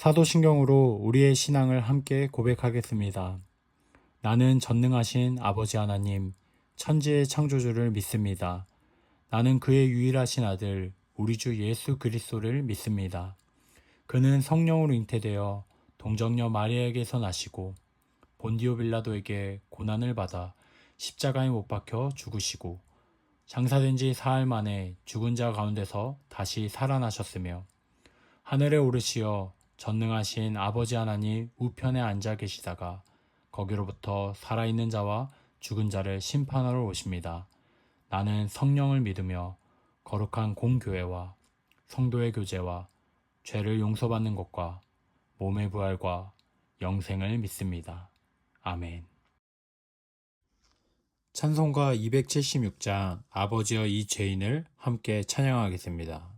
사도신경으로 우리의 신앙을 함께 고백하겠습니다. 나는 전능하신 아버지 하나님, 천지의 창조주를 믿습니다. 나는 그의 유일하신 아들, 우리 주 예수 그리스도를 믿습니다. 그는 성령으로 잉태되어 동정녀 마리아에게서 나시고 본디오 빌라도에게 고난을 받아 십자가에 못 박혀 죽으시고 장사된 지 사흘 만에 죽은 자 가운데서 다시 살아나셨으며 하늘에 오르시어 전능하신 아버지 하나님 우편에 앉아 계시다가 거기로부터 살아있는 자와 죽은 자를 심판하러 오십니다. 나는 성령을 믿으며 거룩한 공교회와 성도의 교제와 죄를 용서받는 것과 몸의 부활과 영생을 믿습니다. 아멘. 찬송가 276장 아버지여 이 죄인을 함께 찬양하겠습니다.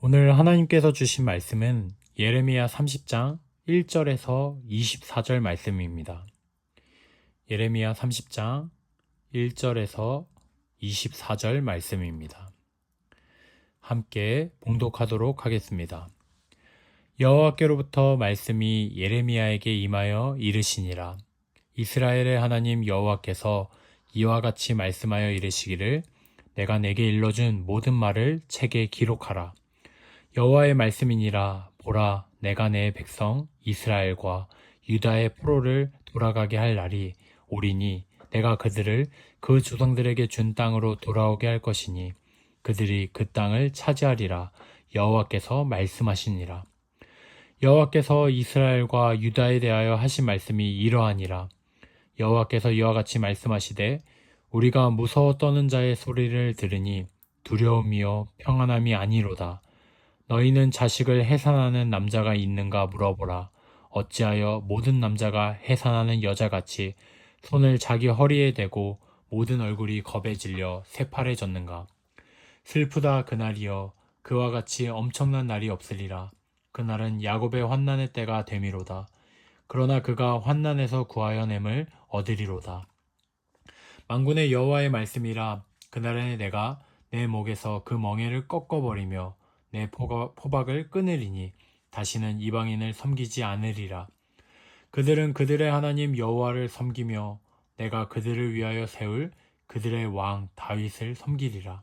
오늘 하나님께서 주신 말씀은 예레미야 30장 1절에서 24절 말씀입니다. 예레미야 30장 1절에서 24절 말씀입니다. 함께 봉독하도록 하겠습니다. 여호와께로부터 말씀이 예레미야에게 임하여 이르시니라. 이스라엘의 하나님 여호와께서 이와 같이 말씀하여 이르시기를 내가 내게 일러준 모든 말을 책에 기록하라. 여호와의 말씀이니라. 보라, 내가 내 백성 이스라엘과 유다의 포로를 돌아가게 할 날이 오리니 내가 그들을 그 조상들에게 준 땅으로 돌아오게 할 것이니 그들이 그 땅을 차지하리라. 여호와께서 말씀하시니라. 여호와께서 이스라엘과 유다에 대하여 하신 말씀이 이러하니라. 여호와께서 이와 같이 말씀하시되 우리가 무서워 떠는 자의 소리를 들으니 두려움이요 평안함이 아니로다. 너희는 자식을 해산하는 남자가 있는가 물어보라. 어찌하여 모든 남자가 해산하는 여자같이 손을 자기 허리에 대고 모든 얼굴이 겁에 질려 새파래졌는가. 슬프다 그날이여. 그와 같이 엄청난 날이 없으리라. 그날은 야곱의 환난의 때가 되미로다. 그러나 그가 환난에서 구하여 냄을 얻으리로다. 만군의 여호와의 말씀이라. 그날에 내가 내 목에서 그 멍에를 꺾어버리며 내 포박을 끊으리니 다시는 이방인을 섬기지 않으리라. 그들은 그들의 하나님 여호와를 섬기며 내가 그들을 위하여 세울 그들의 왕 다윗을 섬기리라.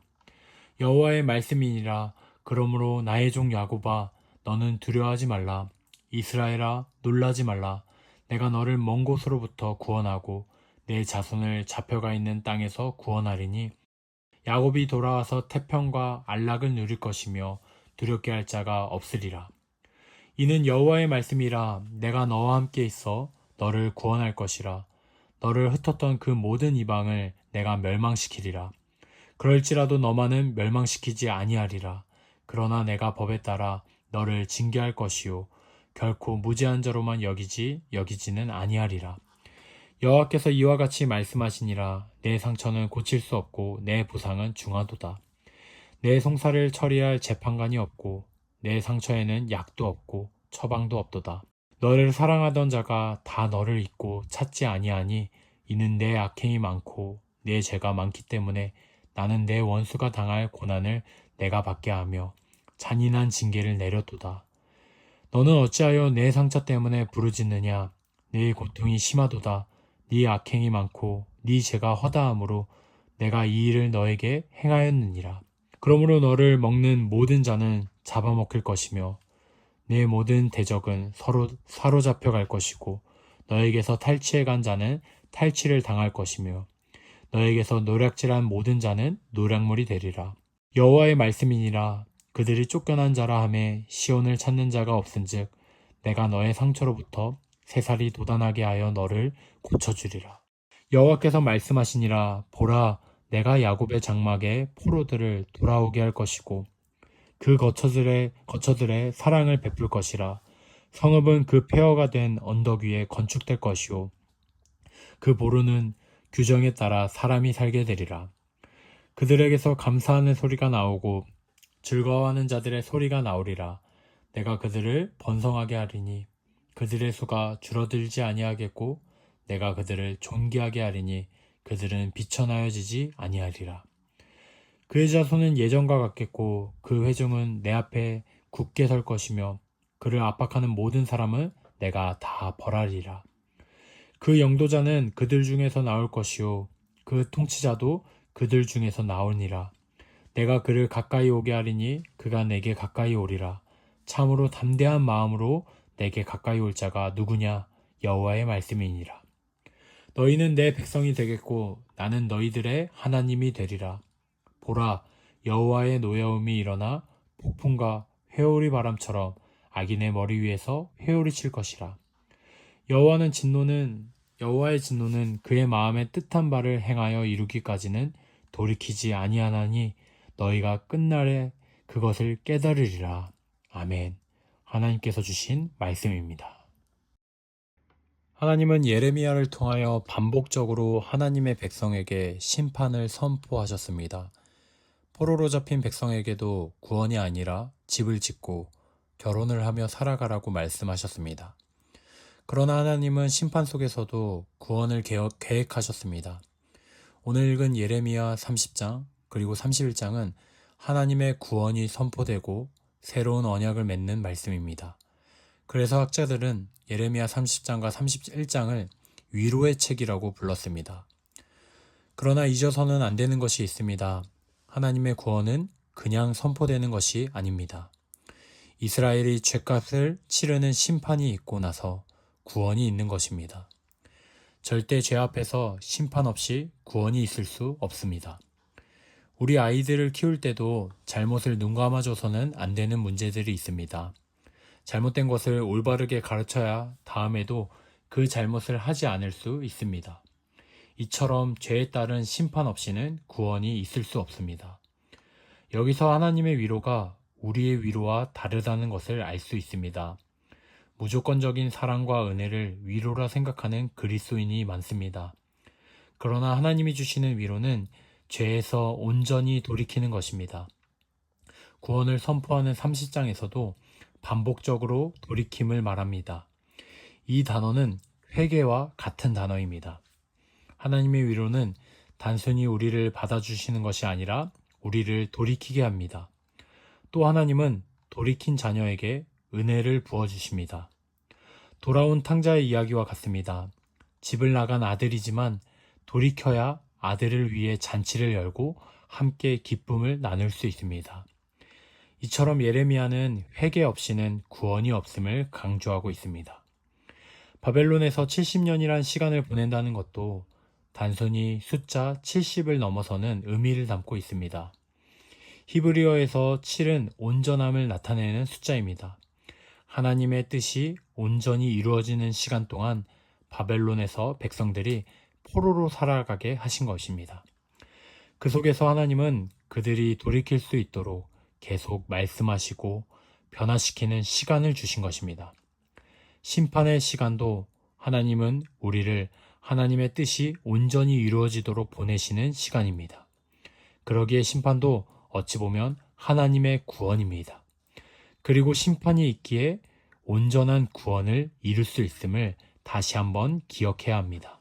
여호와의 말씀이니라. 그러므로 나의 종 야곱아, 너는 두려워하지 말라. 이스라엘아, 놀라지 말라. 내가 너를 먼 곳으로부터 구원하고 내 자손을 잡혀가 있는 땅에서 구원하리니 야곱이 돌아와서 태평과 안락을 누릴 것이며 두렵게 할 자가 없으리라. 이는 여호와의 말씀이라. 내가 너와 함께 있어 너를 구원할 것이라. 너를 흩었던 그 모든 이방을 내가 멸망시키리라. 그럴지라도 너만은 멸망시키지 아니하리라. 그러나 내가 법에 따라 너를 징계할 것이요 결코 무죄한 자로만 여기지는 아니하리라. 여호와께서 이와 같이 말씀하시니라. 내 상처는 고칠 수 없고 내 부상은 중하도다. 내 송사를 처리할 재판관이 없고 내 상처에는 약도 없고 처방도 없도다. 너를 사랑하던 자가 다 너를 잊고 찾지 아니하니 이는 내 악행이 많고 내 죄가 많기 때문에 나는 내 원수가 당할 고난을 내가 받게 하며 잔인한 징계를 내렸도다. 너는 어찌하여 내 상처 때문에 부르짖느냐? 네 고통이 심하도다. 네 악행이 많고 네 죄가 허다함으로 내가 이 일을 너에게 행하였느니라. 그러므로 너를 먹는 모든 자는 잡아먹힐 것이며 내 모든 대적은 서로 사로잡혀 갈 것이고 너에게서 탈취해 간 자는 탈취를 당할 것이며 너에게서 노략질한 모든 자는 노략물이 되리라. 여호와의 말씀이니라. 그들이 쫓겨난 자라 하매 시온을 찾는 자가 없은즉 내가 너의 상처로부터 새살이 돋아나게 하여 너를 고쳐주리라. 여호와께서 말씀하시니라. 보라, 내가 야곱의 장막에 포로들을 돌아오게 할 것이고 그 거처들의 사랑을 베풀 것이라. 성읍은 그 폐허가 된 언덕 위에 건축될 것이요 그 보루는 규정에 따라 사람이 살게 되리라. 그들에게서 감사하는 소리가 나오고 즐거워하는 자들의 소리가 나오리라. 내가 그들을 번성하게 하리니 그들의 수가 줄어들지 아니하겠고 내가 그들을 존귀하게 하리니 그들은 비천하여지지 아니하리라. 그의 자손은 예전과 같겠고 그 회중은 내 앞에 굳게 설 것이며 그를 압박하는 모든 사람은 내가 다 벌하리라. 그 영도자는 그들 중에서 나올 것이요 그 통치자도 그들 중에서 나오니라. 내가 그를 가까이 오게 하리니 그가 내게 가까이 오리라. 참으로 담대한 마음으로 내게 가까이 올 자가 누구냐? 여호와의 말씀이니라. 너희는 내 백성이 되겠고 나는 너희들의 하나님이 되리라. 보라, 여호와의 노여움이 일어나 폭풍과 회오리 바람처럼 악인의 머리 위에서 회오리 칠 것이라. 여호와의 진노는 그의 마음에 뜻한 바를 행하여 이루기까지는 돌이키지 아니하나니 너희가 끝날에 그것을 깨달으리라. 아멘. 하나님께서 주신 말씀입니다. 하나님은 예레미야를 통하여 반복적으로 하나님의 백성에게 심판을 선포하셨습니다. 포로로 잡힌 백성에게도 구원이 아니라 집을 짓고 결혼을 하며 살아가라고 말씀하셨습니다. 그러나 하나님은 심판 속에서도 구원을 계획하셨습니다. 오늘 읽은 예레미야 30장 그리고 31장은 하나님의 구원이 선포되고 새로운 언약을 맺는 말씀입니다. 그래서 학자들은 예레미야 30장과 31장을 위로의 책이라고 불렀습니다. 그러나 잊어서는 안 되는 것이 있습니다. 하나님의 구원은 그냥 선포되는 것이 아닙니다. 이스라엘이 죄값을 치르는 심판이 있고 나서 구원이 있는 것입니다. 절대 죄 앞에서 심판 없이 구원이 있을 수 없습니다. 우리 아이들을 키울 때도 잘못을 눈감아줘서는 안 되는 문제들이 있습니다. 잘못된 것을 올바르게 가르쳐야 다음에도 그 잘못을 하지 않을 수 있습니다. 이처럼 죄에 따른 심판 없이는 구원이 있을 수 없습니다. 여기서 하나님의 위로가 우리의 위로와 다르다는 것을 알 수 있습니다. 무조건적인 사랑과 은혜를 위로라 생각하는 그리스도인이 많습니다. 그러나 하나님이 주시는 위로는 죄에서 온전히 돌이키는 것입니다. 구원을 선포하는 30장에서도 반복적으로 돌이킴을 말합니다. 이 단어는 회개와 같은 단어입니다. 하나님의 위로는 단순히 우리를 받아주시는 것이 아니라 우리를 돌이키게 합니다. 또 하나님은 돌이킨 자녀에게 은혜를 부어주십니다. 돌아온 탕자의 이야기와 같습니다. 집을 나간 아들이지만 돌이켜야 아들을 위해 잔치를 열고 함께 기쁨을 나눌 수 있습니다. 이처럼 예레미야는 회개 없이는 구원이 없음을 강조하고 있습니다. 바벨론에서 70년이란 시간을 보낸다는 것도 단순히 숫자 70을 넘어서는 의미를 담고 있습니다. 히브리어에서 7은 온전함을 나타내는 숫자입니다. 하나님의 뜻이 온전히 이루어지는 시간 동안 바벨론에서 백성들이 포로로 살아가게 하신 것입니다. 그 속에서 하나님은 그들이 돌이킬 수 있도록 계속 말씀하시고 변화시키는 시간을 주신 것입니다. 심판의 시간도 하나님은 우리를 하나님의 뜻이 온전히 이루어지도록 보내시는 시간입니다. 그러기에 심판도 어찌 보면 하나님의 구원입니다. 그리고 심판이 있기에 온전한 구원을 이룰 수 있음을 다시 한번 기억해야 합니다.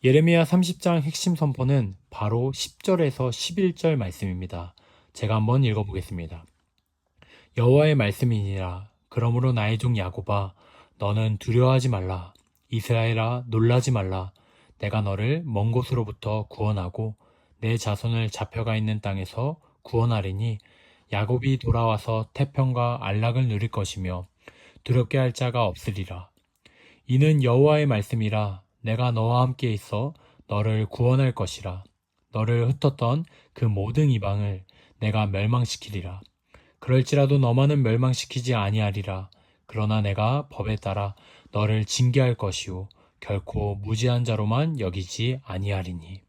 예레미야 30장 핵심 선포는 바로 10절에서 11절 말씀입니다. 제가 한번 읽어보겠습니다. 여호와의 말씀이니라. 그러므로 나의 종 야곱아, 너는 두려워하지 말라. 이스라엘아, 놀라지 말라. 내가 너를 먼 곳으로부터 구원하고 내 자손을 잡혀가 있는 땅에서 구원하리니 야곱이 돌아와서 태평과 안락을 누릴 것이며 두렵게 할 자가 없으리라. 이는 여호와의 말씀이라. 내가 너와 함께 있어 너를 구원할 것이라. 너를 흩었던 그 모든 이방을 내가 멸망시키리라. 그럴지라도 너만은 멸망시키지 아니하리라. 그러나 내가 법에 따라 너를 징계할 것이요 결코 무지한 자로만 여기지 아니하리니.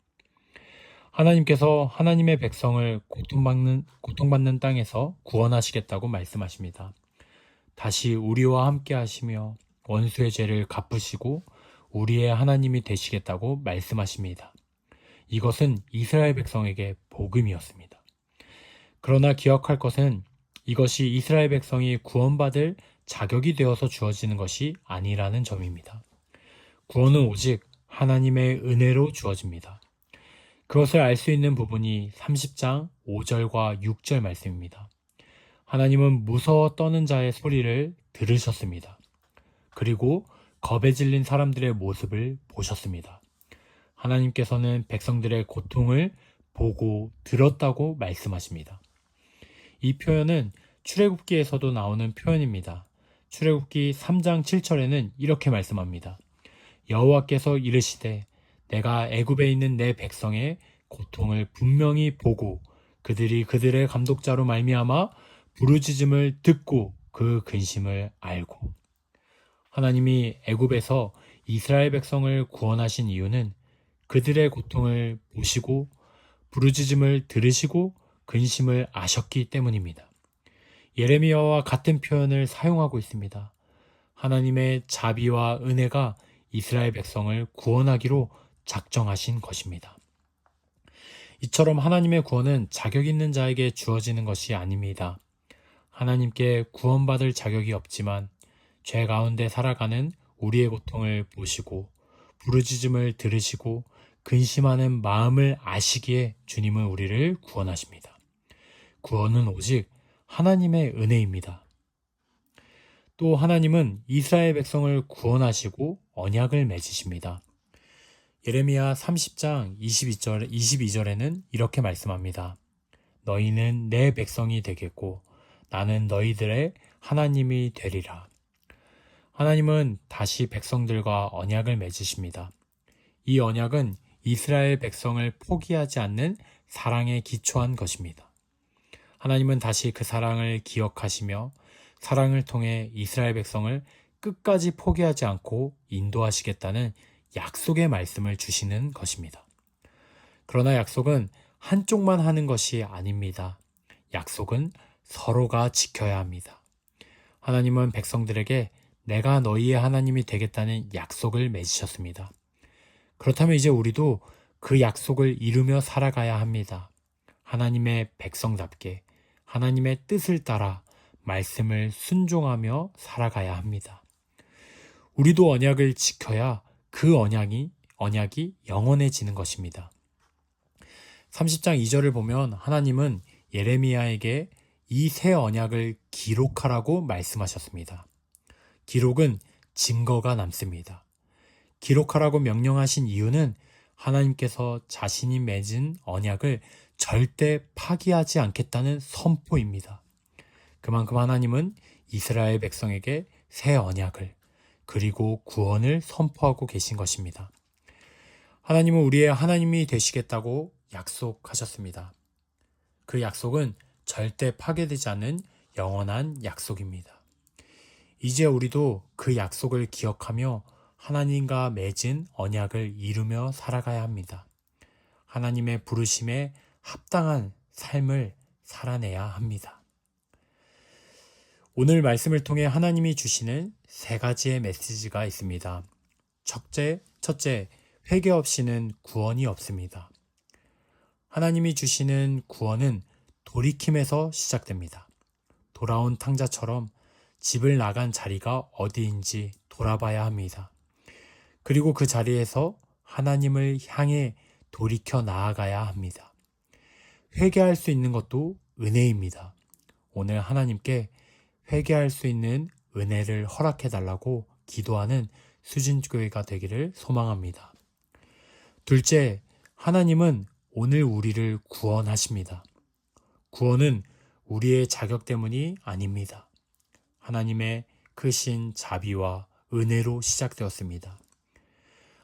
하나님께서 하나님의 백성을 고통받는 땅에서 구원하시겠다고 말씀하십니다. 다시 우리와 함께 하시며 원수의 죄를 갚으시고 우리의 하나님이 되시겠다고 말씀하십니다. 이것은 이스라엘 백성에게 복음이었습니다. 그러나 기억할 것은 이것이 이스라엘 백성이 구원받을 자격이 되어서 주어지는 것이 아니라는 점입니다. 구원은 오직 하나님의 은혜로 주어집니다. 그것을 알 수 있는 부분이 30장 5절과 6절 말씀입니다. 하나님은 무서워 떠는 자의 소리를 들으셨습니다. 그리고 겁에 질린 사람들의 모습을 보셨습니다. 하나님께서는 백성들의 고통을 보고 들었다고 말씀하십니다. 이 표현은 출애굽기에서도 나오는 표현입니다. 출애굽기 3장 7절에는 이렇게 말씀합니다. 여호와께서 이르시되 내가 애굽에 있는 내 백성의 고통을 분명히 보고 그들이 그들의 감독자로 말미암아 부르짖음을 듣고 그 근심을 알고. 하나님이 애굽에서 이스라엘 백성을 구원하신 이유는 그들의 고통을 보시고 부르짖음을 들으시고 근심을 아셨기 때문입니다. 예레미야와 같은 표현을 사용하고 있습니다. 하나님의 자비와 은혜가 이스라엘 백성을 구원하기로 작정하신 것입니다. 이처럼 하나님의 구원은 자격 있는 자에게 주어지는 것이 아닙니다. 하나님께 구원받을 자격이 없지만 죄 가운데 살아가는 우리의 고통을 보시고 부르짖음을 들으시고 근심하는 마음을 아시기에 주님은 우리를 구원하십니다. 구원은 오직 하나님의 은혜입니다. 또 하나님은 이스라엘 백성을 구원하시고 언약을 맺으십니다. 예레미야 30장 22절에는 이렇게 말씀합니다. 너희는 내 백성이 되겠고 나는 너희들의 하나님이 되리라. 하나님은 다시 백성들과 언약을 맺으십니다. 이 언약은 이스라엘 백성을 포기하지 않는 사랑에 기초한 것입니다. 하나님은 다시 그 사랑을 기억하시며 사랑을 통해 이스라엘 백성을 끝까지 포기하지 않고 인도하시겠다는 약속의 말씀을 주시는 것입니다. 그러나 약속은 한쪽만 하는 것이 아닙니다. 약속은 서로가 지켜야 합니다. 하나님은 백성들에게 내가 너희의 하나님이 되겠다는 약속을 맺으셨습니다. 그렇다면 이제 우리도 그 약속을 이루며 살아가야 합니다. 하나님의 백성답게 하나님의 뜻을 따라 말씀을 순종하며 살아가야 합니다. 우리도 언약을 지켜야 그 언약이 영원해지는 것입니다. 30장 2절을 보면 하나님은 예레미야에게 이 새 언약을 기록하라고 말씀하셨습니다. 기록은 증거가 남습니다. 기록하라고 명령하신 이유는 하나님께서 자신이 맺은 언약을 절대 파기하지 않겠다는 선포입니다. 그만큼 하나님은 이스라엘 백성에게 새 언약을 그리고 구원을 선포하고 계신 것입니다. 하나님은 우리의 하나님이 되시겠다고 약속하셨습니다. 그 약속은 절대 파괴되지 않는 영원한 약속입니다. 이제 우리도 그 약속을 기억하며 하나님과 맺은 언약을 이루며 살아가야 합니다. 하나님의 부르심에 합당한 삶을 살아내야 합니다. 오늘 말씀을 통해 하나님이 주시는 세 가지의 메시지가 있습니다. 첫째, 회개 없이는 구원이 없습니다. 하나님이 주시는 구원은 돌이킴에서 시작됩니다. 돌아온 탕자처럼 집을 나간 자리가 어디인지 돌아봐야 합니다. 그리고 그 자리에서 하나님을 향해 돌이켜 나아가야 합니다. 회개할 수 있는 것도 은혜입니다. 오늘 하나님께 회개할 수 있는 은혜를 허락해달라고 기도하는 수진교회가 되기를 소망합니다. 둘째, 하나님은 오늘 우리를 구원하십니다. 구원은 우리의 자격 때문이 아닙니다. 하나님의 크신 자비와 은혜로 시작되었습니다.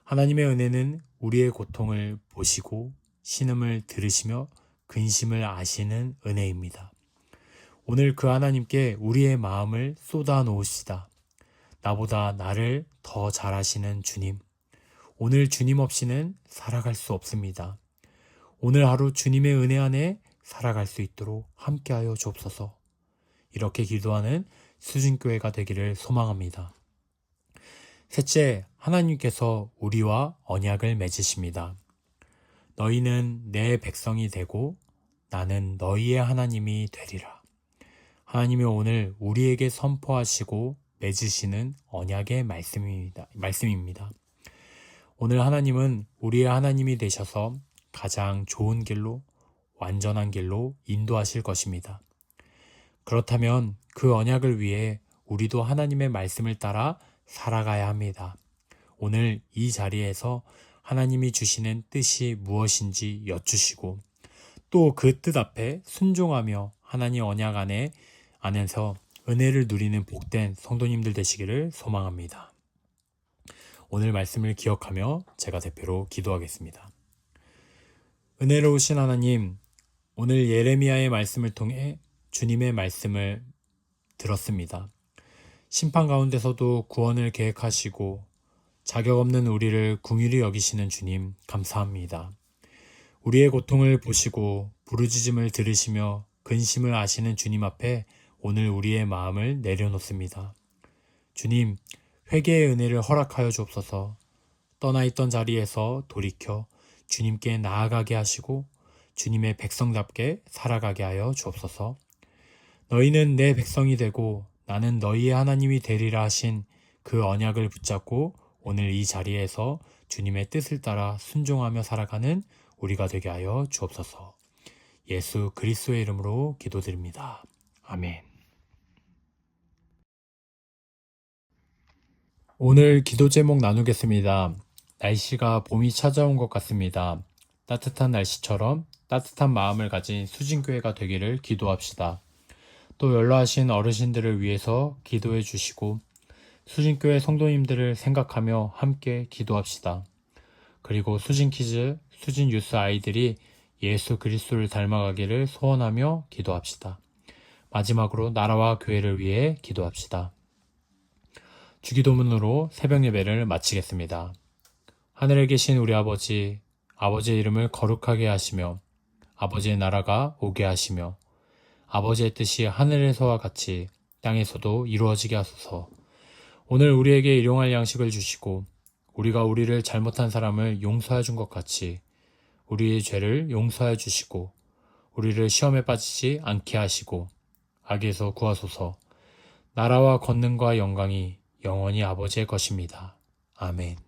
하나님의 은혜는 우리의 고통을 보시고 신음을 들으시며 근심을 아시는 은혜입니다. 오늘 그 하나님께 우리의 마음을 쏟아 놓으시다. 나보다 나를 더 잘 아시는 주님, 오늘 주님 없이는 살아갈 수 없습니다. 오늘 하루 주님의 은혜 안에 살아갈 수 있도록 함께하여 주옵소서. 이렇게 기도하는 수진교회가 되기를 소망합니다. 셋째, 하나님께서 우리와 언약을 맺으십니다. 너희는 내 백성이 되고 나는 너희의 하나님이 되리라. 하나님이 오늘 우리에게 선포하시고 맺으시는 언약의 말씀입니다. 오늘 하나님은 우리의 하나님이 되셔서 가장 좋은 길로, 완전한 길로 인도하실 것입니다. 그렇다면 그 언약을 위해 우리도 하나님의 말씀을 따라 살아가야 합니다. 오늘 이 자리에서 하나님이 주시는 뜻이 무엇인지 여쭈시고 또 그 뜻 앞에 순종하며 하나님 언약 안에서 은혜를 누리는 복된 성도님들 되시기를 소망합니다. 오늘 말씀을 기억하며 제가 대표로 기도하겠습니다. 은혜로우신 하나님, 오늘 예레미야의 말씀을 통해 주님의 말씀을 들었습니다. 심판 가운데서도 구원을 계획하시고 자격 없는 우리를 긍휼히 여기시는 주님 감사합니다. 우리의 고통을 보시고 부르짖음을 들으시며 근심을 아시는 주님 앞에 오늘 우리의 마음을 내려놓습니다. 주님, 회개의 은혜를 허락하여 주옵소서. 떠나있던 자리에서 돌이켜 주님께 나아가게 하시고 주님의 백성답게 살아가게 하여 주옵소서. 너희는 내 백성이 되고 나는 너희의 하나님이 되리라 하신 그 언약을 붙잡고 오늘 이 자리에서 주님의 뜻을 따라 순종하며 살아가는 우리가 되게 하여 주옵소서. 예수 그리스도의 이름으로 기도드립니다. 아멘. 오늘 기도 제목 나누겠습니다. 날씨가 봄이 찾아온 것 같습니다. 따뜻한 날씨처럼 따뜻한 마음을 가진 수진교회가 되기를 기도합시다. 또 연로하신 어르신들을 위해서 기도해 주시고 수진교회 성도님들을 생각하며 함께 기도합시다. 그리고 수진키즈, 수진유스 아이들이 예수 그리스도를 닮아가기를 소원하며 기도합시다. 마지막으로 나라와 교회를 위해 기도합시다. 주기도문으로 새벽 예배를 마치겠습니다. 하늘에 계신 우리 아버지, 아버지의 이름을 거룩하게 하시며 아버지의 나라가 오게 하시며 아버지의 뜻이 하늘에서와 같이 땅에서도 이루어지게 하소서. 오늘 우리에게 일용할 양식을 주시고 우리가 우리를 잘못한 사람을 용서해 준 것 같이 우리의 죄를 용서해 주시고 우리를 시험에 빠지지 않게 하시고 악에서 구하소서. 나라와 권능과 영광이 영원히 아버지의 것입니다. 아멘.